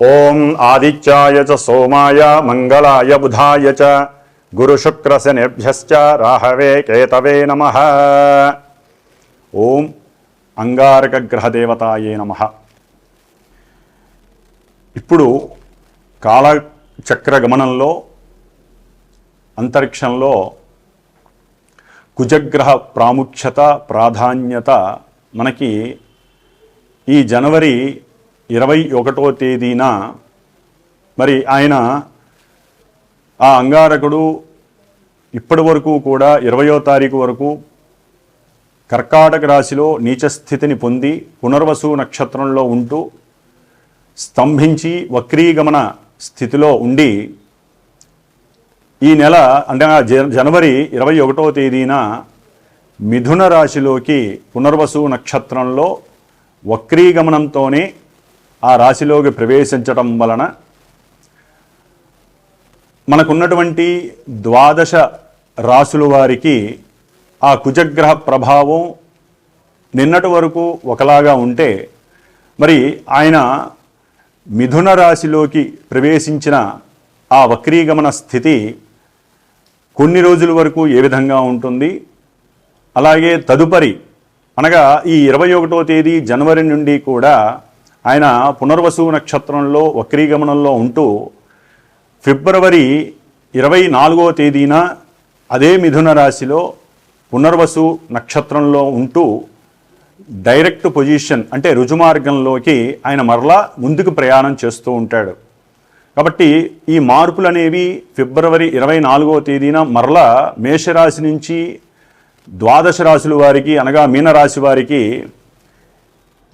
ఓం ఆదిత్యాయ చ సోమాయ మంగళాయ బుధాయ చ గురుశుక్రశనిభ్యశ్చ రాహవే కేతవే నమః. ఓం అంగారక గ్రహదేవతాయే నమః. ఇప్పుడు కాలచక్ర గమనంలో అంతరిక్షంలో కుజగ్రహ ప్రాముఖ్యత ప్రాధాన్యత మనకి ఈ జనవరి 21వ తేదీన మరి ఆయన ఆ అంగారకుడు ఇప్పటి వరకు కూడా 20వ తారీఖు వరకు కర్కాటక రాశిలో నీచస్థితిని పొంది పునర్వసు నక్షత్రంలో ఉంటూ స్తంభించి వక్రీగమన స్థితిలో ఉండి ఈ నెల అంటే జనవరి 21వ తేదీన మిథున రాశిలోకి పునర్వసు నక్షత్రంలో వక్రీగమనంతోనే ఆ రాశిలోకి ప్రవేశించడం వలన మనకున్నటువంటి 12 రాశుల వారికి ఆ కుజగ్రహ ప్రభావం నిన్నటి వరకు ఒకలాగా ఉంటే మరి ఆయన మిథున రాశిలోకి ప్రవేశించిన ఆ వక్రీగమన స్థితి కొన్ని రోజుల వరకు ఏ విధంగా ఉంటుంది, అలాగే తదుపరి అనగా ఈ 21వ తేదీ జనవరి నుండి కూడా ఆయన పునర్వసు నక్షత్రంలో వక్రీగమనంలో ఉంటూ ఫిబ్రవరి 24వ తేదీన అదే మిథున రాశిలో పునర్వసు నక్షత్రంలో ఉంటూ డైరెక్ట్ పొజిషన్ అంటే రుజుమార్గంలోకి ఆయన మరలా ముందుకు ప్రయాణం చేస్తూ ఉంటాడు. కాబట్టి ఈ మార్పులు అనేవి ఫిబ్రవరి 24వ తేదీన మరలా మేషరాశి నుంచి 12 రాశుల వారికి అనగా మీనరాశి వారికి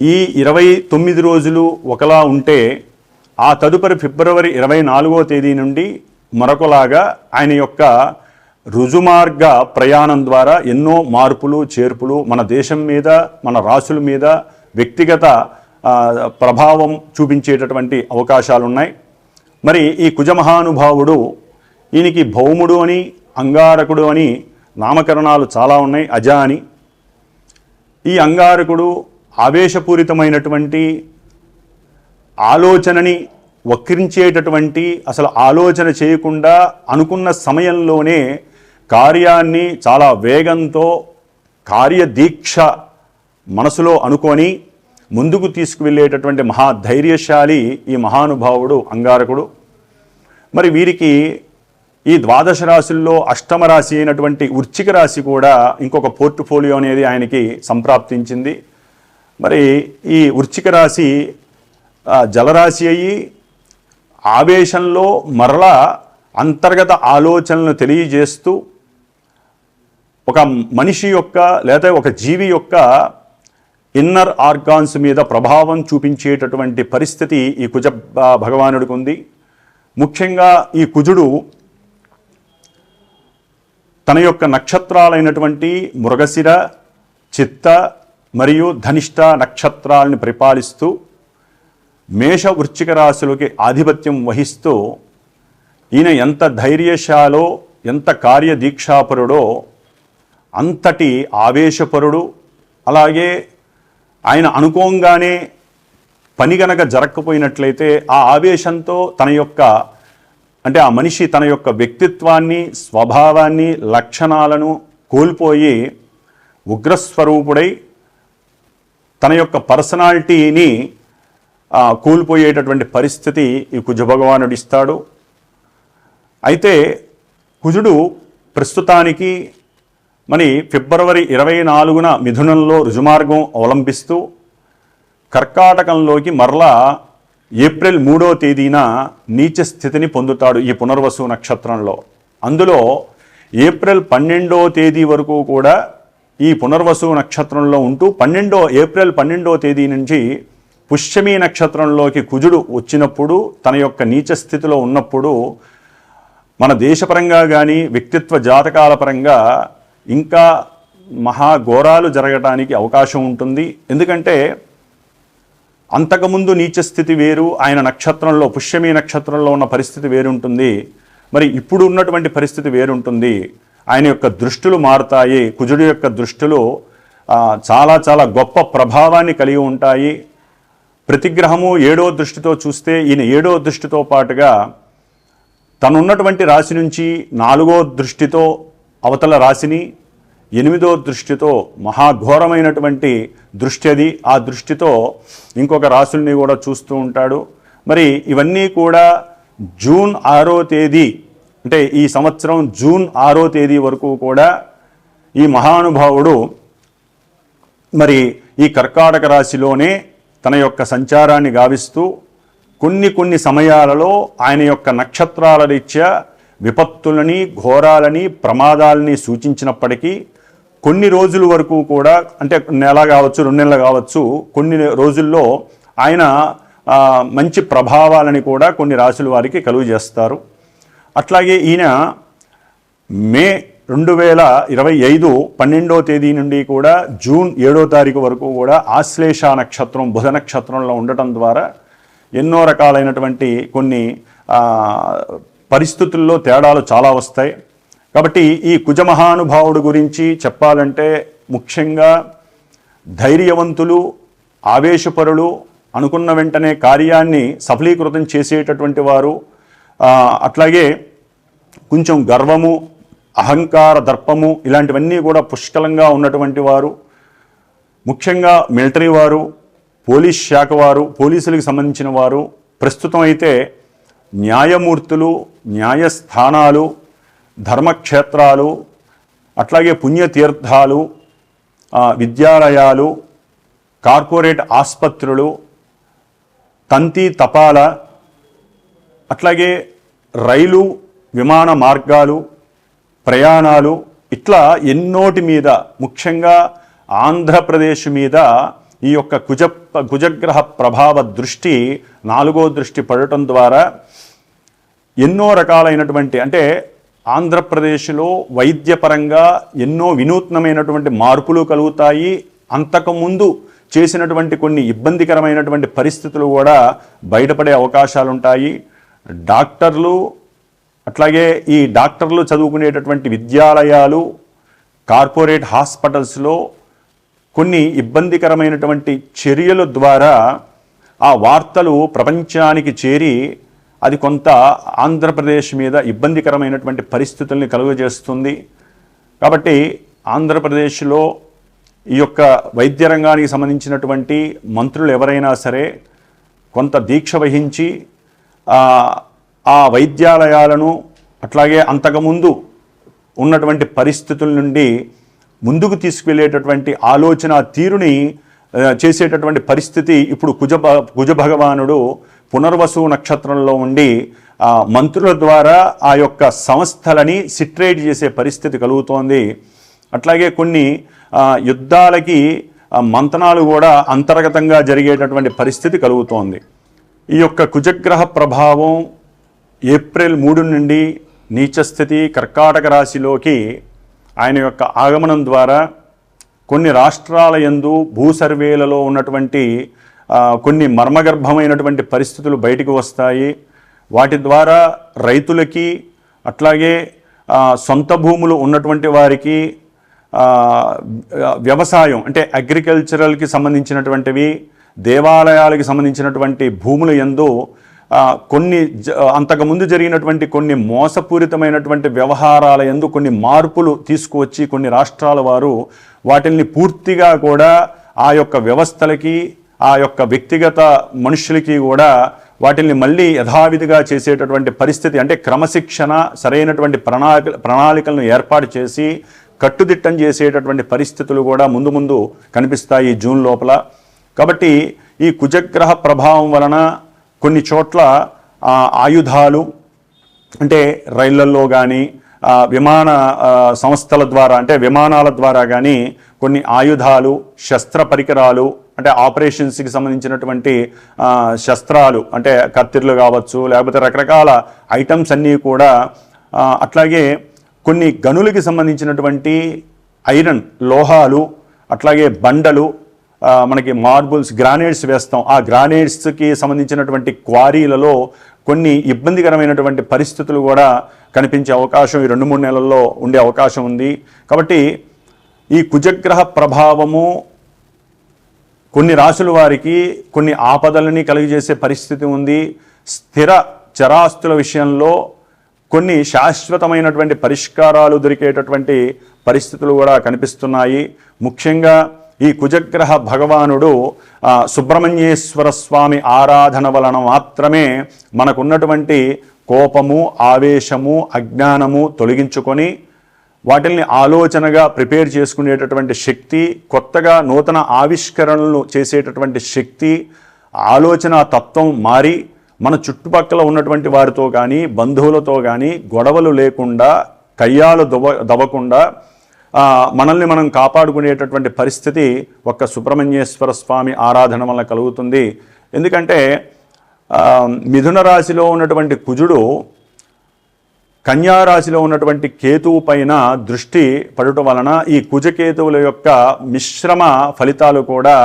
ఈ 29 రోజులు ఒకలా ఉంటే ఆ తదుపరి ఫిబ్రవరి 24వ తేదీ నుండి మరొకలాగా ఆయన యొక్క రుజుమార్గ ప్రయాణం ద్వారా ఎన్నో మార్పులు చేర్పులు మన దేశం మీద మన రాశుల మీద వ్యక్తిగత ప్రభావం చూపించేటటువంటి అవకాశాలు ఉన్నాయి. మరి ఈ కుజమహానుభావుడు ఈయనకి భౌముడు అని అంగారకుడు అని నామకరణాలు చాలా ఉన్నాయి, అజ అని. ఈ అంగారకుడు ఆవేశపూరితమైనటువంటి ఆలోచనని వక్రించేటటువంటి అసలు ఆలోచన చేయకుండా అనుకున్న సమయంలోనే కార్యాన్ని చాలా వేగంతో కార్యదీక్ష మనసులో అనుకొని ముందుకు తీసుకువెళ్ళేటటువంటి మహాధైర్యశాలి ఈ మహానుభావుడు అంగారకుడు. మరి వీరికి ఈ 12 రాశుల్లో అష్టమ రాశి అయినటువంటి వృశ్చిక రాశి కూడా ఇంకొక పోర్ట్ఫోలియో అనేది ఆయనకి సంప్రాప్తించింది. మరి ఈ వృశ్చిక రాశి జలరాశి అయ్యి ఆవేశంలో మరలా అంతర్గత ఆలోచనలను తెలియజేస్తూ ఒక మనిషి యొక్క లేదా ఒక జీవి యొక్క ఇన్నర్ ఆర్గాన్స్ మీద ప్రభావం చూపించేటటువంటి పరిస్థితి ఈ కుజ భగవానుడికి ఉంది. ముఖ్యంగా ఈ కుజుడు తన యొక్క నక్షత్రాలైనటువంటి మృగశిర, చిత్త మరియు ధనిష్ట నక్షత్రాలను పరిపాలిస్తూ మేష వృశ్చిక రాశులకి ఆధిపత్యం వహిస్తూ ఈయన ఎంత ధైర్యశాలో ఎంత కార్యదీక్షాపరుడో అంతటి ఆవేశపరుడు. అలాగే ఆయన అనుకోంగానే పని గనక జరగకపోయినట్లయితే ఆ ఆవేశంతో తన యొక్క అంటే ఆ మనిషి తన యొక్క వ్యక్తిత్వాన్ని స్వభావాన్ని లక్షణాలను కోల్పోయి ఉగ్రస్వరూపుడై తన యొక్క పర్సనాలిటీని కోల్పోయేటటువంటి పరిస్థితి ఈ కుజభగవానుడు ఇస్తాడు. అయితే కుజుడు ప్రస్తుతానికి మరి ఫిబ్రవరి 24న మిథునంలో రుజుమార్గం అవలంబిస్తూ కర్కాటకంలోకి మరలా ఏప్రిల్ 3వ తేదీన నీచ స్థితిని పొందుతాడు ఈ పునర్వసు నక్షత్రంలో. అందులో ఏప్రిల్ 12వ తేదీ వరకు కూడా ఈ పునర్వసు నక్షత్రంలో ఉంటూ ఏప్రిల్ 12వ తేదీ నుంచి పుష్యమీ నక్షత్రంలోకి కుజుడు వచ్చినప్పుడు తన యొక్క నీచ స్థితిలో ఉన్నప్పుడు మన దేశపరంగా కానీ వ్యక్తిత్వ జాతకాల పరంగా ఇంకా మహాఘోరాలు జరగటానికి అవకాశం ఉంటుంది. ఎందుకంటే అంతకుముందు నీచస్థితి వేరు, ఆయన నక్షత్రంలో పుష్యమీ నక్షత్రంలో ఉన్న పరిస్థితి వేరుంటుంది. మరి ఇప్పుడు ఉన్నటువంటి పరిస్థితి వేరుంటుంది. ఆయన యొక్క దృష్టులు మారుతాయి. కుజుడు యొక్క దృష్టులు చాలా చాలా గొప్ప ప్రభావాన్ని కలిగి ఉంటాయి. ప్రతి గ్రహము 7వ దృష్టితో చూస్తే ఈయన 7వ దృష్టితో పాటుగా తనున్నటువంటి రాశి నుంచి 4వ దృష్టితో అవతల రాశిని, 8వ దృష్టితో మహాఘోరమైనటువంటి దృష్టి అది, ఆ దృష్టితో ఇంకొక రాశుల్ని కూడా చూస్తూ ఉంటాడు. మరి ఇవన్నీ కూడా జూన్ 6వ తేదీ అంటే ఈ సంవత్సరం జూన్ 6వ తేదీ వరకు కూడా ఈ మహానుభావుడు మరి ఈ కర్కాటక రాశిలోనే తన యొక్క సంచారాన్ని గావిస్తూ కొన్ని సమయాలలో ఆయన యొక్క నక్షత్రాల రీత్యా విపత్తులని, ఘోరాలని, ప్రమాదాలని సూచించినప్పటికీ కొన్ని రోజుల వరకు కూడా, అంటే నెల కావచ్చు, 2 నెలలు కావచ్చు, కొన్ని రోజుల్లో ఆయన మంచి ప్రభావాలని కూడా కొన్ని రాశుల వారికి కలుగజేస్తారు. అట్లాగే ఈయన మే 2025 12వ తేదీ నుండి కూడా జూన్ 7వ తారీఖు వరకు కూడా ఆశ్లేష నక్షత్రం బుధ నక్షత్రంలో ఉండటం ద్వారా ఎన్నో రకాలైనటువంటి కొన్ని పరిస్థితుల్లో తేడాలు చాలా వస్తాయి. కాబట్టి ఈ కుజమహానుభావుడు గురించి చెప్పాలంటే ముఖ్యంగా ధైర్యవంతులు, ఆవేశపరులు, అనుకున్న వెంటనే కార్యాన్ని సఫలీకృతం చేసేటటువంటి వారు, అట్లాగే కొంచెం గర్వము, అహంకార, దర్పము ఇలాంటివన్నీ కూడా పుష్కలంగా ఉన్నటువంటి వారు, ముఖ్యంగా మిలిటరీ వారు, పోలీస్ శాఖ వారు, పోలీసులకు సంబంధించిన వారు, ప్రస్తుతం అయితే న్యాయమూర్తులు, న్యాయస్థానాలు, ధర్మక్షేత్రాలు, అట్లాగే పుణ్యతీర్థాలు, విద్యాలయాలు, కార్పొరేట్ ఆసుపత్రులు, తంతి తపాల, అట్లాగే రైలు, విమాన మార్గాలు, ప్రయాణాలు, ఇట్లా ఎన్నోటి మీద, ముఖ్యంగా ఆంధ్రప్రదేశ్ మీద ఈ యొక్క కుజగ్రహ ప్రభావ దృష్టి 4వ దృష్టి పడటం ద్వారా ఎన్నో రకాలైనటువంటి, అంటే ఆంధ్రప్రదేశ్లో వైద్యపరంగా ఎన్నో వినూత్నమైనటువంటి మార్పులు కలుగుతాయి. అంతకుముందు చేసినటువంటి కొన్ని ఇబ్బందికరమైనటువంటి పరిస్థితులు కూడా బయటపడే అవకాశాలు ఉంటాయి. డాక్టర్లు, అట్లాగే ఈ డాక్టర్లు చదువుకునేటటువంటి విద్యాలయాలు, కార్పొరేట్ హాస్పిటల్స్లో కొన్ని ఇబ్బందికరమైనటువంటి చర్యల ద్వారా ఆ వార్తలు ప్రపంచానికి చేరి అది కొంత ఆంధ్రప్రదేశ్ మీద ఇబ్బందికరమైనటువంటి పరిస్థితుల్ని కలుగజేస్తుంది. కాబట్టి ఆంధ్రప్రదేశ్లో ఈ యొక్క వైద్య రంగానికి సంబంధించినటువంటి మంత్రులు ఎవరైనా సరే కొంత దీక్ష వహించి ఆ వైద్యాలయాలను, అట్లాగే అంతకుముందు ఉన్నటువంటి పరిస్థితుల నుండి ముందుకు తీసుకువెళ్ళేటటువంటి ఆలోచన తీరుని చేసేటటువంటి పరిస్థితి ఇప్పుడు కుజ భగవానుడు పునర్వసు నక్షత్రంలో ఉండి మంత్రుల ద్వారా ఆ యొక్క సంస్థలని సిట్రేట్ చేసే పరిస్థితి కలుగుతోంది. అట్లాగే కొన్ని యుద్ధాలకి మంతనాలు కూడా అంతర్గతంగా జరిగేటటువంటి పరిస్థితి కలుగుతోంది. ఈ యొక్క కుజగ్రహ ప్రభావం ఏప్రిల్ 3 నుండి నీచస్థితి కర్కాటక రాశిలోకి ఆయన యొక్క ఆగమనం ద్వారా కొన్ని రాష్ట్రాల యందు భూ సర్వేలలో ఉన్నటువంటి కొన్ని మర్మగర్భమైనటువంటి పరిస్థితులు బయటకు వస్తాయి. వాటి ద్వారా రైతులకి, అట్లాగే సొంత భూములు ఉన్నటువంటి వారికి, వ్యవసాయం అంటే అగ్రికల్చరల్కి సంబంధించినటువంటివి, దేవాలయాలకి సంబంధించినటువంటి భూముల యందు కొన్ని అంతకుముందు జరిగినటువంటి కొన్ని మోసపూరితమైనటువంటి వ్యవహారాల యందు కొన్ని మార్పులు తీసుకువచ్చి కొన్ని రాష్ట్రాల వారు వాటిని పూర్తిగా కూడా ఆ యొక్క వ్యవస్థలకి, ఆ యొక్క వ్యక్తిగత మనుషులకి కూడా వాటిని మళ్ళీ యథావిధిగా చేసేటటువంటి పరిస్థితి, అంటే క్రమశిక్షణ, సరైనటువంటి ప్రణాళికలను ఏర్పాటు చేసి కట్టుదిట్టం చేసేటటువంటి పరిస్థితులు కూడా ముందు ముందు కనిపిస్తాయి జూన్ లోపల. కాబట్టి ఈ కుజగ్రహ ప్రభావం వలన కొన్ని చోట్ల ఆయుధాలు, అంటే రైళ్లల్లో కానీ విమాన సంస్థల ద్వారా, అంటే విమానాల ద్వారా కానీ కొన్ని ఆయుధాలు, శస్త్ర పరికరాలు, అంటే ఆపరేషన్స్కి సంబంధించినటువంటి శస్త్రాలు, అంటే కత్తిర్లు కావచ్చు, లేకపోతే రకరకాల ఐటమ్స్ అన్నీ కూడా, అట్లాగే కొన్ని గనులకి సంబంధించినటువంటి ఐరన్ లోహాలు, అట్లాగే బండలు, మనకి మార్బుల్స్, గ్రానైట్స్ వేస్తాం, ఆ గ్రానైట్స్కి సంబంధించినటువంటి క్వారీలలో కొన్ని ఇబ్బందికరమైనటువంటి పరిస్థితులు కూడా కనిపించే అవకాశం ఈ 2-3 నెలల్లో ఉండే అవకాశం ఉంది. కాబట్టి ఈ కుజగ్రహ ప్రభావము కొన్ని రాశుల వారికి కొన్ని ఆపదలని కలిగజేసే పరిస్థితి ఉంది. స్థిర చరాస్తుల విషయంలో కొన్ని శాశ్వతమైనటువంటి పరిష్కారాలు దొరికేటటువంటి పరిస్థితులు కూడా కనిపిస్తున్నాయి. ముఖ్యంగా ఈ కుజగ్రహ భగవానుడు సుబ్రహ్మణ్యేశ్వర స్వామి ఆరాధన వలన మాత్రమే మనకున్నటువంటి కోపము, ఆవేశము, అజ్ఞానము తొలగించుకొని వాటిల్ని ఆలోచనగా ప్రిపేర్ చేసుకునేటటువంటి శక్తి, కొత్తగా నూతన ఆవిష్కరణలు చేసేటటువంటి శక్తి, ఆలోచన తత్వం మారి మన చుట్టుపక్కల ఉన్నటువంటి వారితో కానీ బంధువులతో కానీ గొడవలు లేకుండా, కయ్యాలు దవ్వకుండా మనల్ని మనం కాపాడుకునేటటువంటి పరిస్థితి ఒక్క సుబ్రహ్మణ్యేశ్వర స్వామి ఆరాధన వల్ల కలుగుతుంది. ఎందుకంటే మిథున రాశిలో ఉన్నటువంటి కుజుడు కన్యారాశిలో ఉన్నటువంటి కేతువు పైన దృష్టి పడటం వలన ఈ కుజకేతువుల యొక్క మిశ్రమ ఫలితాలు కూడా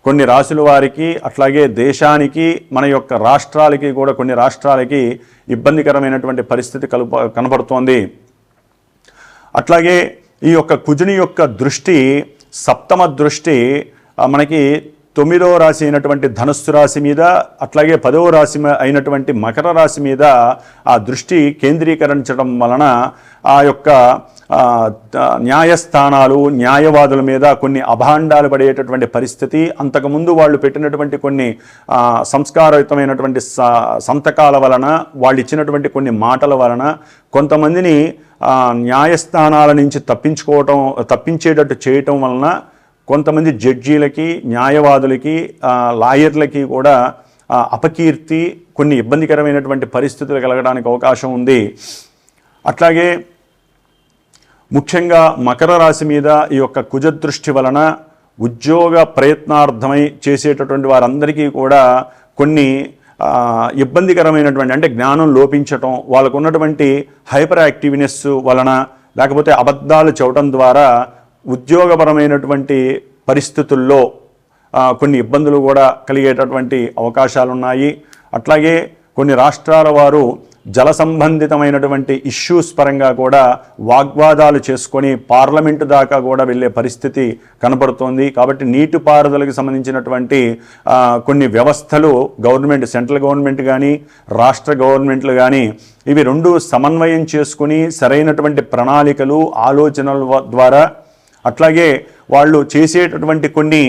కొన్ని రాశుల వారికి, అట్లాగే దేశానికి, మన యొక్క రాష్ట్రాలకి కూడా కొన్ని రాష్ట్రాలకి ఇబ్బందికరమైనటువంటి పరిస్థితి కనబడుతోంది. అట్లాగే ఈ యొక్క కుజుని యొక్క దృష్టి, సప్తమ దృష్టి మనకి 9వ రాశి అయినటువంటి ధనుస్సు రాశి మీద, అట్లాగే 10వ రాశి అయినటువంటి మకర రాశి మీద ఆ దృష్టి కేంద్రీకరించడం వలన ఆ యొక్క న్యాయస్థానాలు, న్యాయవాదుల మీద కొన్ని అభాండాలు పడేటటువంటి పరిస్థితి, అంతకుముందు వాళ్ళు పెట్టినటువంటి కొన్ని సంస్కారయుతమైనటువంటి సంతకాల వలన, వాళ్ళు ఇచ్చినటువంటి కొన్ని మాటల వలన కొంతమందిని న్యాయస్థానాల నుంచి తప్పించేటట్టు చేయటం వలన కొంతమంది జడ్జీలకి, న్యాయవాదులకి, లాయర్లకి కూడా అపకీర్తి, కొన్ని ఇబ్బందికరమైనటువంటి పరిస్థితులు కలగడానికి అవకాశం ఉంది. అట్లాగే ముఖ్యంగా మకర రాశి మీద ఈ యొక్క కుజదృష్టి వలన ఉద్యోగ ప్రయత్నార్థమై చేసేటటువంటి వారందరికీ కూడా కొన్ని ఇబ్బందికరమైనటువంటి, అంటే జ్ఞానం లోపించటం, వాళ్ళకు ఉన్నటువంటి హైపర్ యాక్టివ్నెస్ వలన, లేకపోతే అబద్ధాలు చెప్పడం ద్వారా ఉద్యోగపరమైనటువంటి పరిస్థితుల్లో కొన్ని ఇబ్బందులు కూడా కలిగేటటువంటి అవకాశాలు ఉన్నాయి. అట్లాగే కొన్ని రాష్ట్రాల వారు జల సంబంధితమైనటువంటి ఇష్యూస్ పరంగా కూడా వాగ్వాదాలు చేసుకొని పార్లమెంటు దాకా కూడా వెళ్ళే పరిస్థితి కనబడుతోంది. కాబట్టి నీటిపారుదలకు సంబంధించినటువంటి కొన్ని వ్యవస్థలు గవర్నమెంట్, సెంట్రల్ గవర్నమెంట్ కానీ రాష్ట్ర గవర్నమెంట్లు కానీ ఇవి రెండు సమన్వయం చేసుకుని సరైనటువంటి ప్రణాళికలు, ఆలోచనల ద్వారా, అట్లాగే వాళ్ళు చేసేటటువంటి కొన్ని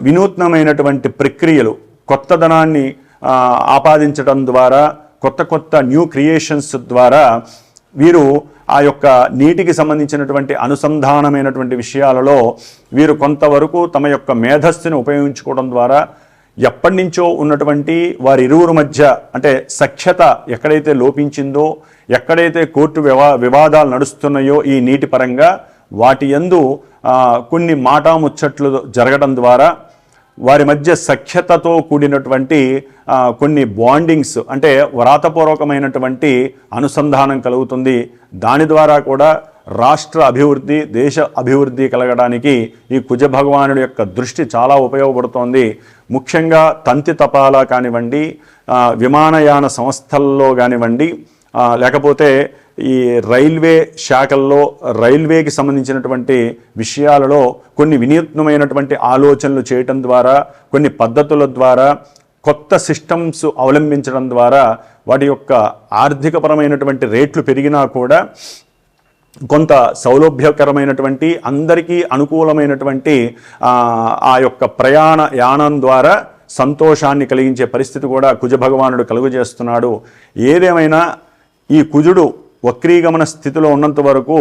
వినూత్నమైనటువంటి ప్రక్రియలు, కొత్తదనాన్ని ఆపాదించడం ద్వారా, కొత్త న్యూ క్రియేషన్స్ ద్వారా వీరు ఆ యొక్క నీటికి సంబంధించినటువంటి అనుసంధానమైనటువంటి విషయాలలో వీరు కొంతవరకు తమ యొక్క మేధస్సును ఉపయోగించుకోవడం ద్వారా ఎప్పటి నుంచో ఉన్నటువంటి వారి ఇరువురు మధ్య, అంటే సఖ్యత ఎక్కడైతే లోపించిందో, ఎక్కడైతే కోర్టు వివాదాలు నడుస్తున్నాయో ఈ నీటి పరంగా, వాటి యందు కొన్ని మాటాముచ్చట్లు జరగడం ద్వారా వారి మధ్య సఖ్యతతో కూడినటువంటి కొన్ని బాండింగ్స్, అంటే వ్రాతపూర్వకమైనటువంటి అనుసంధానం కలుగుతుంది. దాని ద్వారా కూడా రాష్ట్ర అభివృద్ధి, దేశ అభివృద్ధి కలగడానికి ఈ కుజ భగవానుడి యొక్క దృష్టి చాలా ఉపయోగపడుతోంది. ముఖ్యంగా తంతి తపాలా కానివ్వండి, విమానయాన సంస్థల్లో కానివ్వండి, లేకపోతే ఈ రైల్వే శాఖల్లో రైల్వేకి సంబంధించినటువంటి విషయాలలో కొన్ని వినూత్నమైనటువంటి ఆలోచనలు చేయటం ద్వారా, కొన్ని పద్ధతుల ద్వారా, కొత్త సిస్టమ్స్ అవలంబించడం ద్వారా వాటి యొక్క ఆర్థికపరమైనటువంటి రేట్లు పెరిగినా కూడా కొంత సౌలభ్యకరమైనటువంటి, అందరికీ అనుకూలమైనటువంటి ఆ యొక్క ప్రయాణ యానం ద్వారా సంతోషాన్ని కలిగించే పరిస్థితి కూడా కుజ భగవానుడు కలుగజేస్తున్నాడు. ఏదేమైనా ఈ కుజుడు వక్రీగమన స్థితిలో ఉన్నంత వరకు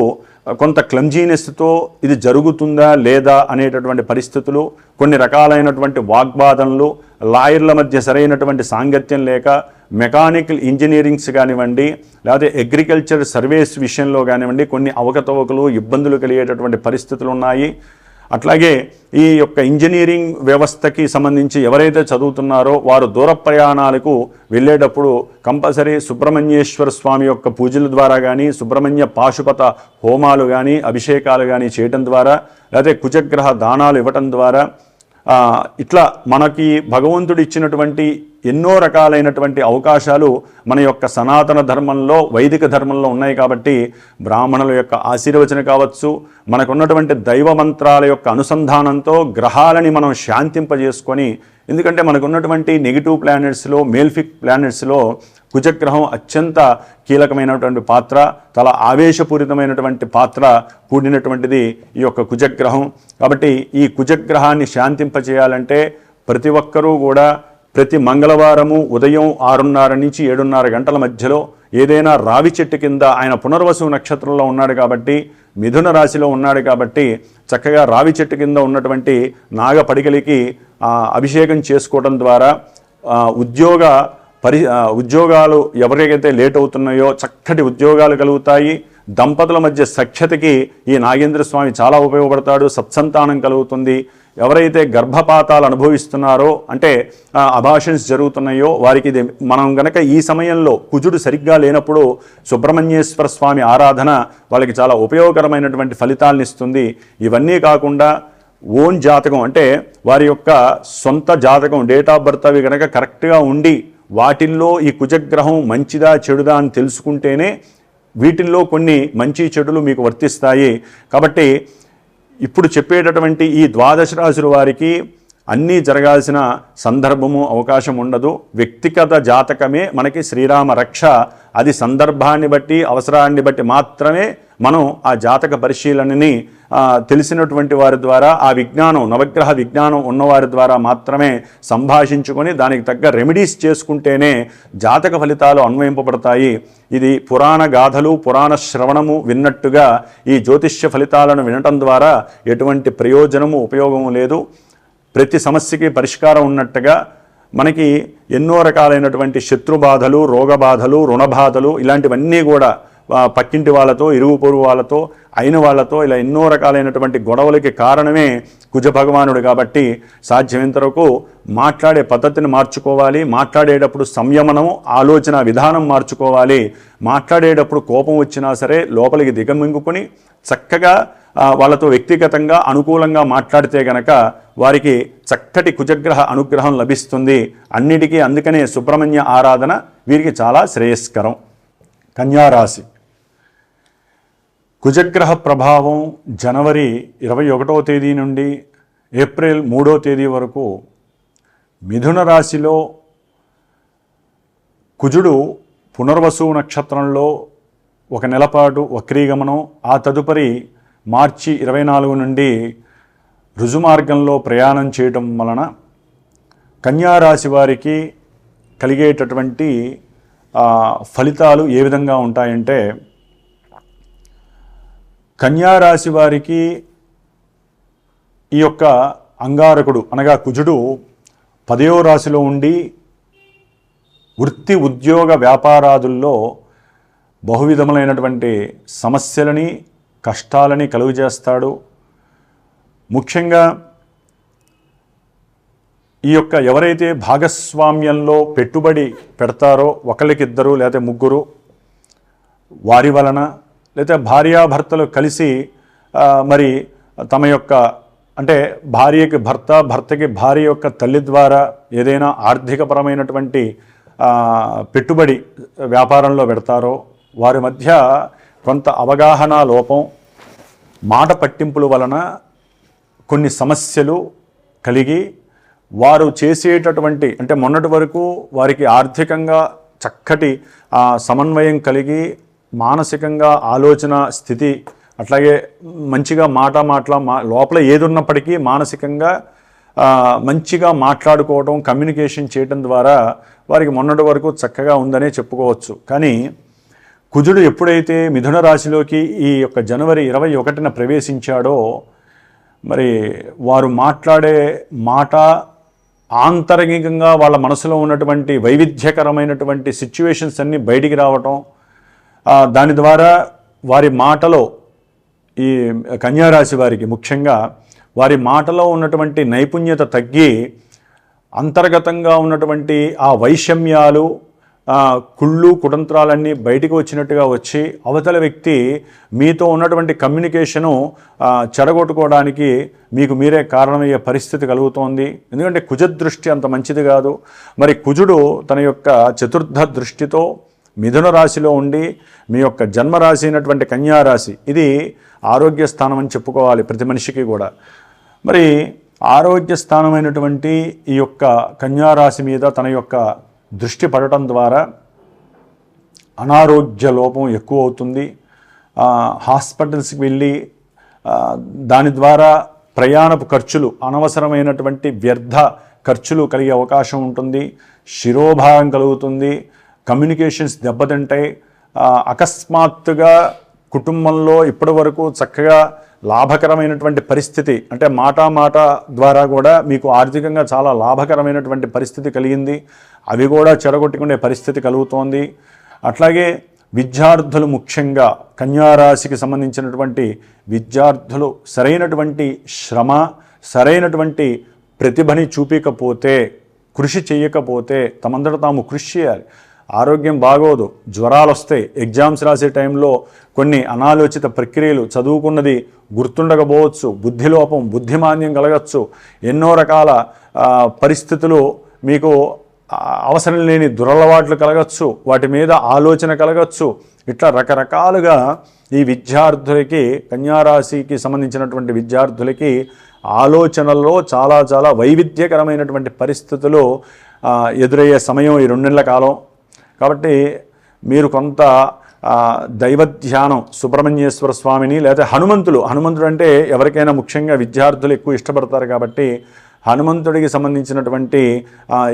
కొంత క్లమ్జీనెస్తో ఇది జరుగుతుందా లేదా అనేటటువంటి పరిస్థితులు, కొన్ని రకాలైనటువంటి వాగ్వాదనలు, లాయర్ల మధ్య సరైనటువంటి సాంగత్యం లేక, మెకానికల్ ఇంజనీరింగ్స్ కానివ్వండి, లేకపోతే అగ్రికల్చర్ సర్వీస్ విషయంలో కానివ్వండి కొన్ని అవకతవకలు, ఇబ్బందులు కలిగేటటువంటి పరిస్థితులు ఉన్నాయి. అట్లాగే ఈ యొక్క ఇంజనీరింగ్ వ్యవస్థకి సంబంధించి ఎవరైతే చదువుతున్నారో వారు దూర ప్రయాణాలకు వెళ్ళేటప్పుడు కంపల్సరీ సుబ్రహ్మణ్యేశ్వర స్వామి యొక్క పూజల ద్వారా కానీ, సుబ్రహ్మణ్య పాశుపత హోమాలు కానీ, అభిషేకాలు కానీ చేయటం ద్వారా, లేకపోతే కుజగ్రహ దానాలు ఇవ్వటం ద్వారా, ఇట్లా మనకి భగవంతుడు ఇచ్చినటువంటి ఎన్నో రకాలైనటువంటి అవకాశాలు మన యొక్క సనాతన ధర్మంలో, వైదిక ధర్మంలో ఉన్నాయి. కాబట్టి బ్రాహ్మణుల యొక్క ఆశీర్వచన కావచ్చు, మనకున్నటువంటి దైవ మంత్రాల యొక్క అనుసంధానంతో గ్రహాలని మనం శాంతింపజేసుకొని, ఎందుకంటే మనకున్నటువంటి నెగిటివ్ ప్లానెట్స్లో, మేల్ఫిక్ ప్లానెట్స్లో కుజగ్రహం అత్యంత కీలకమైనటువంటి పాత్ర, చాలా ఆవేశపూరితమైనటువంటి పాత్ర కూడినటువంటిది ఈ యొక్క కుజగ్రహం. కాబట్టి ఈ కుజగ్రహాన్ని శాంతింపజేయాలంటే ప్రతి ఒక్కరూ కూడా ప్రతి మంగళవారము ఉదయం 6:30 నుంచి 7:30 గంటల మధ్యలో ఏదైనా రావి చెట్టు కింద, ఆయన పునర్వసు నక్షత్రంలో ఉన్నాడు కాబట్టి, మిథున రాశిలో ఉన్నాడు కాబట్టి, చక్కగా రావి చెట్టు కింద ఉన్నటువంటి నాగపడికలికి అభిషేకం చేసుకోవడం ద్వారా ఉద్యోగాలు ఎవరికైతే లేట్ అవుతున్నాయో చక్కటి ఉద్యోగాలు కలుగుతాయి. దంపతుల మధ్య సఖ్యతకి ఈ నాగేంద్ర స్వామి చాలా ఉపయోగపడతాడు. సత్సంతానం కలుగుతుంది. ఎవరైతే గర్భపాతాలు అనుభవిస్తున్నారో, అంటే అబార్షన్స్ జరుగుతున్నాయో వారికి ఇది మనం గనక ఈ సమయంలో కుజుడు సరిగ్గా లేనప్పుడు సుబ్రహ్మణ్యేశ్వర స్వామి ఆరాధన వాళ్ళకి చాలా ఉపయోగకరమైనటువంటి ఫలితాలను ఇస్తుంది. ఇవన్నీ కాకుండా ఓన్ జాతకం, అంటే వారి యొక్క సొంత జాతకం, డేట్ ఆఫ్ బర్త్ అవి కనుక కరెక్ట్గా ఉండి వాటిల్లో ఈ కుజగ్రహం మంచిదా చెడుదా అని తెలుసుకుంటేనే వీటిల్లో కొన్ని మంచి చెడులు మీకు వర్తిస్తాయి. కాబట్టి ఇప్పుడు చెప్పేటటువంటి ఈ ద్వాదశ రాశుల వారికి అన్నీ జరగాల్సిన సందర్భము, అవకాశం ఉండదు. వ్యక్తిగత జాతకమే మనకి శ్రీరామ రక్ష. అది సందర్భాన్ని బట్టి, అవసరాన్ని బట్టి మాత్రమే మనం ఆ జాతక పరిశీలనని తెలిసినటువంటి వారి ద్వారా, ఆ విజ్ఞానం, నవగ్రహ విజ్ఞానం ఉన్నవారి ద్వారా మాత్రమే సంభాషించుకొని దానికి తగ్గ రెమెడీస్ చేసుకుంటేనే జాతక ఫలితాలు అన్వయింపబడతాయి. ఇది పురాణ గాథలు, పురాణ శ్రవణము విన్నట్టుగా ఈ జ్యోతిష్య ఫలితాలను వినటం ద్వారా ఎటువంటి ప్రయోజనము, ఉపయోగము లేదు. ప్రతి సమస్యకి పరిష్కారం ఉన్నట్టుగా మనకి ఎన్నో రకాలైనటువంటి శత్రుబాధలు, రోగబాధలు, రుణబాధలు ఇలాంటివన్నీ కూడా పక్కింటి వాళ్ళతో, ఇరుగు పొరుగు వాళ్ళతో, అయిన వాళ్ళతో ఇలా ఎన్నో రకాలైనటువంటి గొడవలకి కారణమే కుజ భగవానుడు. కాబట్టి సాధ్యమైనంత వరకు మాట్లాడే పద్ధతిని మార్చుకోవాలి. మాట్లాడేటప్పుడు సంయమనము, ఆలోచన విధానం మార్చుకోవాలి. మాట్లాడేటప్పుడు కోపం వచ్చినా సరే లోపలికి దిగమింగుకొని చక్కగా వాళ్ళతో వ్యక్తిగతంగా అనుకూలంగా మాట్లాడితే గనక వారికి చక్కటి కుజగ్రహ అనుగ్రహం లభిస్తుంది. అన్నిటికీ అందుకనే సుబ్రహ్మణ్య ఆరాధన వీరికి చాలా శ్రేయస్కరం. కన్యారాశి. కుజగ్రహ ప్రభావం జనవరి 21వ తేదీ నుండి ఏప్రిల్ 3వ తేదీ వరకు మిథున రాశిలో కుజుడు పునర్వసు నక్షత్రంలో ఒక నెలపాటు వక్రీగమనం, ఆ తదుపరి మార్చి 24 నుండి రుజుమార్గంలో ప్రయాణం చేయటం వలన కన్యారాశి వారికి కలిగేటటువంటి ఫలితాలు ఏ విధంగా ఉంటాయంటే, కన్యారాశి వారికి ఈ యొక్క అంగారకుడు అనగా కుజుడు 10వ రాశిలో ఉండి వృత్తి, ఉద్యోగ, వ్యాపారాదుల్లో బహువిధములైనటువంటి సమస్యలని, కష్టాలని కలుగజేస్తాడు. ముఖ్యంగా ఈ యొక్క ఎవరైతే భాగస్వామ్యంలో పెట్టుబడి పెడతారో, ఒకళ్ళకిద్దరు లేదా ముగ్గురు, వారి వలన, లేదా భార్యాభర్తలు కలిసి మరి తమ యొక్క, అంటే భార్యకి భర్త, భర్తకి భార్య యొక్క తల్లి ద్వారా ఏదైనా ఆర్థికపరమైనటువంటి పెట్టుబడి వ్యాపారంలో పెడతారో వారి మధ్య కొంత అవగాహన లోపం, మాట పట్టింపుల వలన కొన్ని సమస్యలు కలిగి వారు చేసేటటువంటి, అంటే మొన్నటి వరకు వారికి ఆర్థికంగా చక్కటి సమన్వయం కలిగి మానసికంగా ఆలోచన స్థితి, అట్లాగే మంచిగా లోపల ఏది ఉన్నప్పటికీ మానసికంగా మంచిగా మాట్లాడుకోవడం, కమ్యూనికేషన్ చేయడం ద్వారా వారికి మొన్నటి వరకు చక్కగా ఉందనే చెప్పుకోవచ్చు. కానీ కుజుడు ఎప్పుడైతే మిథున రాశిలోకి ఈ యొక్క జనవరి 21న ప్రవేశించాడో, మరి వారు మాట్లాడే మాట ఆంతరంగికంగా వాళ్ళ మనసులో ఉన్నటువంటి వైవిధ్యకరమైనటువంటి సిచ్యువేషన్స్ అన్నీ బయటికి రావటం, దాని ద్వారా వారి మాటలో, ఈ కన్యారాశి వారికి ముఖ్యంగా వారి మాటలో ఉన్నటువంటి నైపుణ్యత తగ్గి అంతర్గతంగా ఉన్నటువంటి ఆ వైషమ్యాలు, కుళ్ళు కుతంత్రాలన్నీ బయటికి వచ్చినట్టుగా వచ్చి అవతల వ్యక్తి మీతో ఉన్నటువంటి కమ్యూనికేషను చెడగొట్టుకోవడానికి మీకు మీరే కారణమయ్యే పరిస్థితి కలుగుతోంది. ఎందుకంటే కుజదృష్టి అంత మంచిది కాదు. మరి కుజుడు తన యొక్క చతుర్థ దృష్టితో మిథున రాశిలో ఉండి మీ యొక్క జన్మరాశి అయినటువంటి కన్యారాశి, ఇది ఆరోగ్య స్థానం అని చెప్పుకోవాలి ప్రతి మనిషికి కూడా. మరి ఆరోగ్య స్థానమైనటువంటి ఈ యొక్క కన్యారాశి మీద తన యొక్క దృష్టి పడటం ద్వారా అనారోగ్య లోపం ఎక్కువ అవుతుంది. హాస్పిటల్స్కి వెళ్ళి దాని ద్వారా ప్రయాణపు ఖర్చులు, అనవసరమైనటువంటి వ్యర్థ ఖర్చులు కలిగే అవకాశం ఉంటుంది. శిరోభారం కలుగుతుంది, కమ్యూనికేషన్స్ దెబ్బతింటాయి. అకస్మాత్తుగా కుటుంబంలో ఇప్పటి వరకు చక్కగా లాభకరమైనటువంటి పరిస్థితి, అంటే మాట ద్వారా కూడా మీకు ఆర్థికంగా చాలా లాభకరమైనటువంటి పరిస్థితి కలిగింది, అవి కూడా చెడగొట్టుకునే పరిస్థితి కలుగుతోంది. అట్లాగే విద్యార్థులు, ముఖ్యంగా కన్యారాశికి సంబంధించినటువంటి విద్యార్థులు సరైనటువంటి శ్రమ, సరైనటువంటి ప్రతిభని చూపించకపోతే, కృషి చేయకపోతే, తమంతట తాము కృషి చేయాలి. ఆరోగ్యం బాగోదు, జ్వరాలు వస్తాయి. ఎగ్జామ్స్ రాసే టైంలో కొన్ని అనాలోచిత ప్రక్రియలు, చదువుకున్నది గుర్తుండకపోవచ్చు, బుద్ధిలోపం, బుద్ధిమాన్యం కలగచ్చు, ఎన్నో రకాల పరిస్థితులు, మీకు అవసరం లేని దురలవాట్లు కలగచ్చు, వాటి మీద ఆలోచన కలగచ్చు. ఇట్లా రకరకాలుగా ఈ విద్యార్థులకి, కన్యారాశికి సంబంధించినటువంటి విద్యార్థులకి ఆలోచనల్లో చాలా చాలా వైవిధ్యకరమైనటువంటి పరిస్థితులు ఎదురయ్యే సమయం ఈ 2 నెలల కాలం. కాబట్టి మీరు కొంత దైవధ్యానం, సుబ్రహ్మణ్యేశ్వర స్వామిని లేదా హనుమంతుడు అంటే ఎవరికైనా ముఖ్యంగా విద్యార్థులు ఎక్కువ ఇష్టపడతారు కాబట్టి హనుమంతుడికి సంబంధించినటువంటి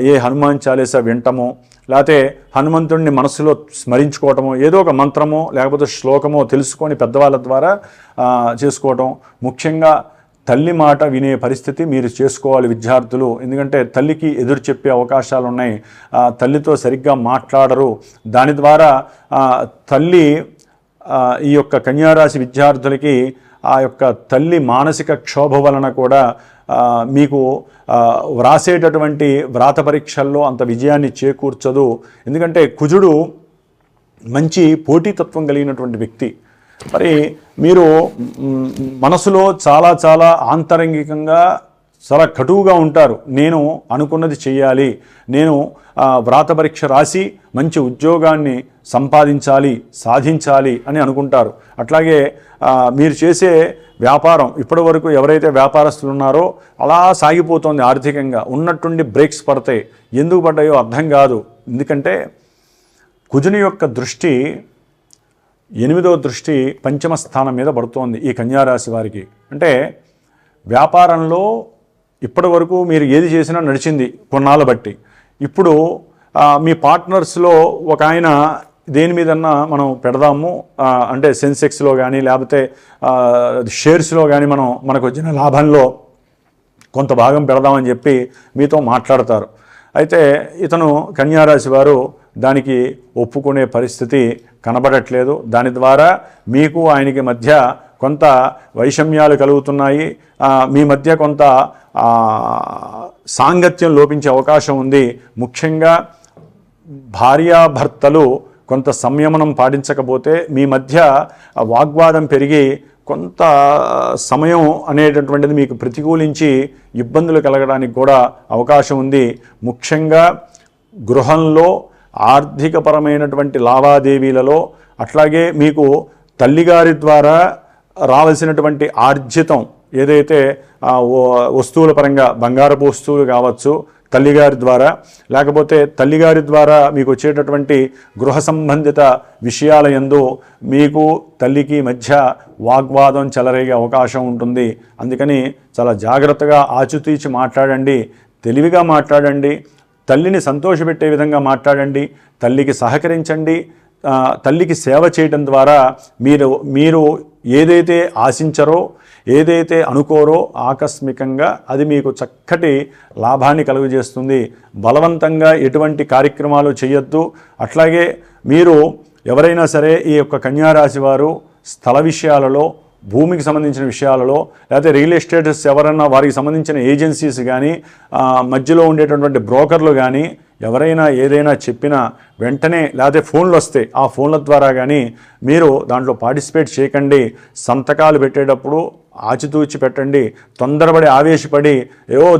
ఏ హనుమాన్ చాలీసా వింటమో, లేకపోతే హనుమంతుడిని మనసులో స్మరించుకోవటమో, ఏదో ఒక మంత్రమో లేకపోతే శ్లోకమో తెలుసుకొని పెద్దవాళ్ళ ద్వారా చేసుకోవటం. ముఖ్యంగా తల్లి మాట వినే పరిస్థితి మీరు చేసుకోవాలి విద్యార్థులు. ఎందుకంటే తల్లికి ఎదురు చెప్పే అవకాశాలు ఉన్నాయి, తల్లితో సరిగ్గా మాట్లాడరు. దాని ద్వారా తల్లి, ఈ యొక్క కన్యారాశి విద్యార్థులకి ఆ యొక్క తల్లి మానసిక క్షోభ వలన కూడా మీకు వ్రాసేటటువంటి వ్రాత పరీక్షల్లో అంత విజయాన్ని చేకూర్చదు. ఎందుకంటే కుజుడు మంచి పోటీతత్వం కలిగినటువంటి వ్యక్తి. మరి మీరు మనసులో చాలా చాలా ఆంతరంగికంగా చాలా కటువుగా ఉంటారు. నేను అనుకున్నది చెయ్యాలి, నేను వ్రాత పరీక్ష రాసి మంచి ఉద్యోగాన్ని సంపాదించాలి, సాధించాలి అని అనుకుంటారు. అట్లాగే మీరు చేసే వ్యాపారం, ఇప్పటి వరకు ఎవరైతే వ్యాపారస్తులు ఉన్నారో అలా సాగిపోతుంది. ఆర్థికంగా ఉన్నట్టుండి బ్రేక్స్ పడతాయి. ఎందుకు పడ్డాయో అర్థం కాదు. ఎందుకంటే కుజుని యొక్క దృష్టి 8వ దృష్టి పంచమ స్థానం మీద పడుతోంది ఈ కన్యారాశి వారికి. అంటే వ్యాపారంలో ఇప్పటి వరకు మీరు ఏది చేసినా నడిచింది కొన్నాళ్ళ బట్టి. ఇప్పుడు మీ పార్ట్నర్స్లో ఒక ఆయన దేని మీదన్నా మనం పెడదాము అంటే సెన్సెక్స్లో కానీ లేకపోతే షేర్స్లో కానీ మనకు వచ్చిన లాభంలో కొంత భాగం పెడదామని చెప్పి మీతో మాట్లాడతారు. అయితే ఇతను కన్యారాశి వారు దానికి ఒప్పుకునే పరిస్థితి కనబడట్లేదు. దాని ద్వారా మీకు ఆయనకి మధ్య కొంత వైషమ్యాలు కలుగుతున్నాయి. మీ మధ్య కొంత సాంగత్యం లోపించే అవకాశం ఉంది. ముఖ్యంగా భార్యాభర్తలు కొంత సంయమనం పాటించకపోతే మీ మధ్య వాగ్వాదం పెరిగి కొంత సమయం అనేటటువంటిది మీకు ప్రతికూలించి ఇబ్బందులు కలగడానికి కూడా అవకాశం ఉంది. ముఖ్యంగా గృహంలో ఆర్థికపరమైనటువంటి లావాదేవీలలో, అట్లాగే మీకు తల్లిగారి ద్వారా రావాల్సినటువంటి ఆర్జితం ఏదైతే వస్తువుల పరంగా బంగారపు వస్తువులు కావచ్చు తల్లిగారి ద్వారా, లేకపోతే తల్లిగారి ద్వారా మీకు వచ్చేటటువంటి గృహ సంబంధిత విషయాల యందు మీకు తల్లికి మధ్య వాగ్వాదం చెలరేగే అవకాశం ఉంటుంది. అందుకని చాలా జాగ్రత్తగా ఆచితూచి మాట్లాడండి, తెలివిగా మాట్లాడండి, తల్లిని సంతోషపెట్టే విధంగా మాట్లాడండి, తల్లికి సహకరించండి. తల్లికి సేవ చేయడం ద్వారా మీరు ఏదైతే ఆశించరో, ఏదైతే అనుకోరో ఆకస్మికంగా అది మీకు చక్కటి లాభాన్ని కలుగజేస్తుంది. బలవంతంగా ఎటువంటి కార్యక్రమాలు చేయొద్దు. అట్లాగే మీరు ఎవరైనా సరే ఈ యొక్క కన్యారాశి వారు స్థల విషయాలలో భూమికి సంబంధించిన విషయాలలో, లేకపోతే రియల్ ఎస్టేట్స్ ఎవరన్నా వారికి సంబంధించిన ఏజెన్సీస్ కానీ, మధ్యలో ఉండేటటువంటి బ్రోకర్లు కానీ ఎవరైనా ఏదైనా చెప్పినా వెంటనే, లేకపోతే ఫోన్లు వస్తే ఆ ఫోన్ల ద్వారా కానీ మీరు దాంట్లో పార్టిసిపేట్ చేయకండి. సంతకాలు పెట్టేటప్పుడు ఆచితూచి పెట్టండి. తొందరపడి ఆవేశపడి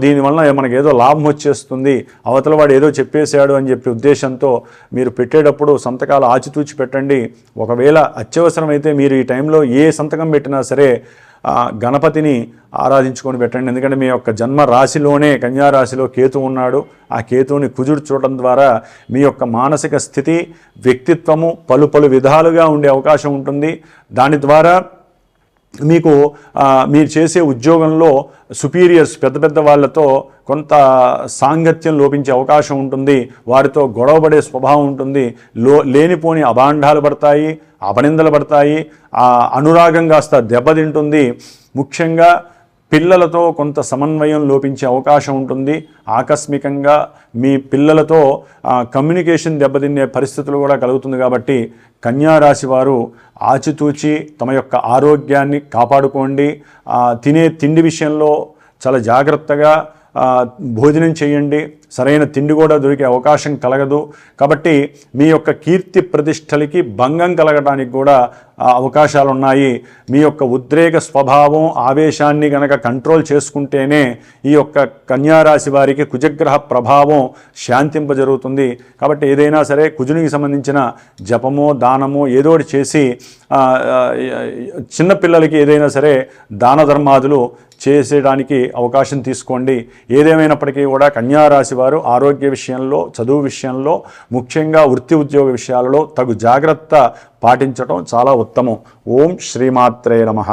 దీనివల్ల మనకేదో లాభం వచ్చేస్తుంది, అవతల వాడు ఏదో చెప్పేశాడు అని చెప్పి ఉద్దేశంతో మీరు పెట్టేటప్పుడు సంతకాలు ఆచితూచి పెట్టండి. ఒకవేళ అత్యవసరమైతే మీరు ఈ టైంలో ఏ సంతకం పెట్టినా సరే గణపతిని ఆరాధించుకొని పెట్టండి. ఎందుకంటే మీ యొక్క జన్మ రాశిలోనే కన్యా రాశిలో కేతు ఉన్నాడు. ఆ కేతువుని కుజుడు చూడటం ద్వారా మీ యొక్క మానసిక స్థితి, వ్యక్తిత్వము పలు పలు విధాలుగా ఉండే అవకాశం ఉంటుంది. దాని ద్వారా మీకు మీరు చేసే ఉద్యోగంలో సుపీరియర్స్ పెద్ద పెద్ద వాళ్ళతో కొంత సాంగత్యం లోపించే అవకాశం ఉంటుంది. వారితో గొడవపడే స్వభావం ఉంటుంది. లేనిపోని అభాండాలు పడతాయి, అపనిందలు పడతాయి, అనురాగం కాస్త దెబ్బతింటుంది. ముఖ్యంగా పిల్లలతో కొంత సమన్వయం లోపించే అవకాశం ఉంటుంది. ఆకస్మికంగా మీ పిల్లలతో కమ్యూనికేషన్ దెబ్బతినే పరిస్థితులు కూడా కలుగుతుంది. కాబట్టి కన్యా రాశి వారు ఆచితూచి తమ యొక్క ఆరోగ్యాన్ని కాపాడుకోండి. తినే తిండి విషయంలో చాలా జాగ్రత్తగా భోజనం చేయండి. సరైన తిండి కూడా దొరికే అవకాశం కలగదు. కాబట్టి మీ యొక్క కీర్తి ప్రతిష్టలకి భంగం కలగడానికి కూడా అవకాశాలు ఉన్నాయి. మీ యొక్క ఉద్రేక స్వభావం, ఆవేశాన్ని కనుక కంట్రోల్ చేసుకుంటేనే ఈ యొక్క కన్యారాశి వారికి కుజగ్రహ ప్రభావం శాంతింపజరుగుతుంది. కాబట్టి ఏదైనా సరే కుజునికి సంబంధించిన జపమో దానమో ఏదో ఒకటి చేసి చిన్నపిల్లలకి ఏదైనా సరే దాన ధర్మాదులు చేసేయడానికి అవకాశం తీసుకోండి. ఏదేమైనప్పటికీ కూడా కన్యారాశి వారు ఆరోగ్య విషయంలో, చదువు విషయంలో, ముఖ్యంగా వృత్తి ఉద్యోగ విషయాలలో తగు జాగ్రత్త పాటించడం చాలా ఉత్తమం. ఓం శ్రీమాత్రే నమః.